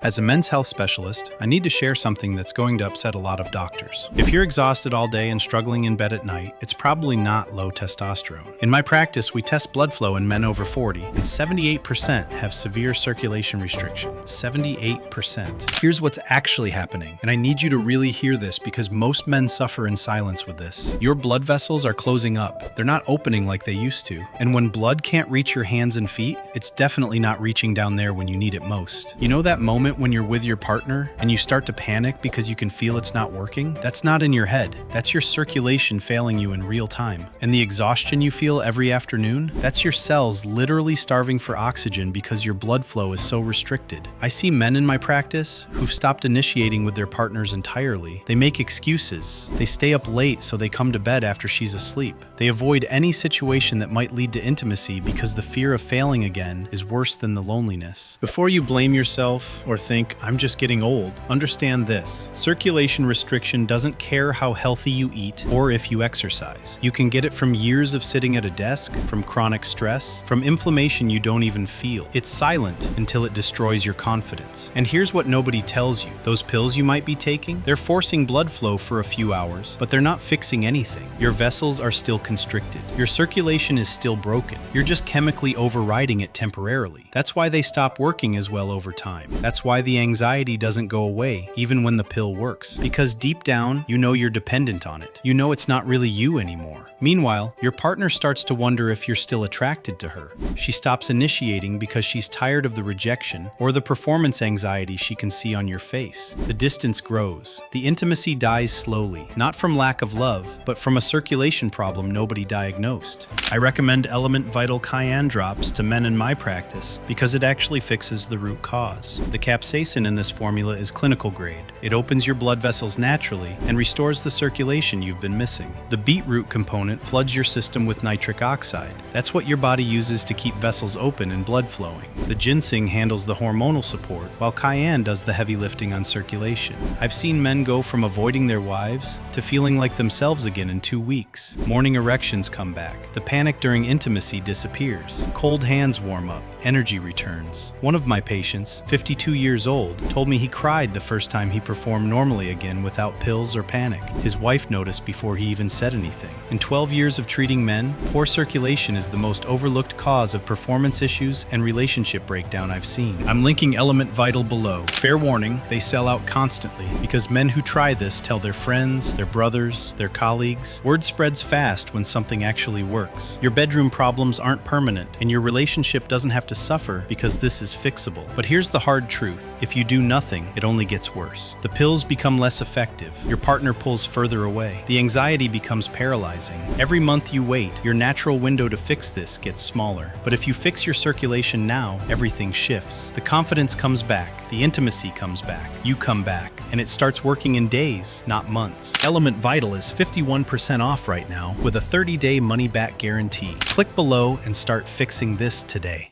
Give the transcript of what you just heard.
As a men's health specialist, I need to share something that's going to upset a lot of doctors. If you're exhausted all day and struggling in bed at night, it's probably not low testosterone. In my practice, we test blood flow in men over 40, and 78% have severe circulation restriction. 78%. Here's what's actually happening, and I need you to really hear this because most men suffer in silence with this. Your blood vessels are closing up. They're not opening like they used to. And when blood can't reach your hands and feet, it's definitely not reaching down there when you need it most. You know that moment when you're with your partner and you start to panic because you can feel it's not working? That's not in your head. That's your circulation failing you in real time. And the exhaustion you feel every afternoon? That's your cells literally starving for oxygen because your blood flow is so restricted. I see men in my practice who've stopped initiating with their partners entirely. They make excuses. They stay up late so they come to bed after she's asleep. They avoid any situation that might lead to intimacy because the fear of failing again is worse than the loneliness. Before you blame yourself or think, I'm just getting old, understand this. Circulation restriction doesn't care how healthy you eat or if you exercise. You can get it from years of sitting at a desk, from chronic stress, from inflammation you don't even feel. It's silent until it destroys your confidence. And here's what nobody tells you. Those pills you might be taking, they're forcing blood flow for a few hours, but they're not fixing anything. Your vessels are still constricted. Your circulation is still broken. You're just chemically overriding it temporarily. That's why they stop working as well over time. That's why the anxiety doesn't go away even when the pill works. Because deep down, you know you're dependent on it. You know it's not really you anymore. Meanwhile, your partner starts to wonder if you're still attracted to her. She stops initiating because she's tired of the rejection or the performance anxiety she can see on your face. The distance grows. The intimacy dies slowly, not from lack of love, but from a circulation problem nobody diagnosed. I recommend Element Vital Cayenne drops to men in my practice because it actually fixes the root cause. The capsaicin in this formula is clinical grade. It opens your blood vessels naturally and restores the circulation you've been missing. The beetroot component floods your system with nitric oxide. That's what your body uses to keep vessels open and blood flowing. The ginseng handles the hormonal support, while cayenne does the heavy lifting on circulation. I've seen men go from avoiding their wives to feeling like themselves again in 2 weeks. Morning erections come back. The panic during intimacy disappears. Cold hands warm up. Energy returns. One of my patients, 52 years old, told me he cried the first time he performed normally again without pills or panic. His wife noticed before he even said anything. In 12 years of treating men, poor circulation is the most overlooked cause of performance issues and relationship breakdown I've seen. I'm linking Element Vital below. Fair warning, they sell out constantly because men who try this tell their friends, their brothers, their colleagues. Word spreads fast when something actually works. Your bedroom problems aren't permanent, and your relationship doesn't have to suffer because this is fixable. But here's the hard truth. If you do nothing, it only gets worse. The pills become less effective. Your partner pulls further away. The anxiety becomes paralyzing. Every month you wait, your natural window to fix this gets smaller. But if you fix your circulation now, everything shifts. The confidence comes back. The intimacy comes back. You come back. And it starts working in days, not months. Element Vital is 51% off right now with a 30-day money-back guarantee. Click below and start fixing this today.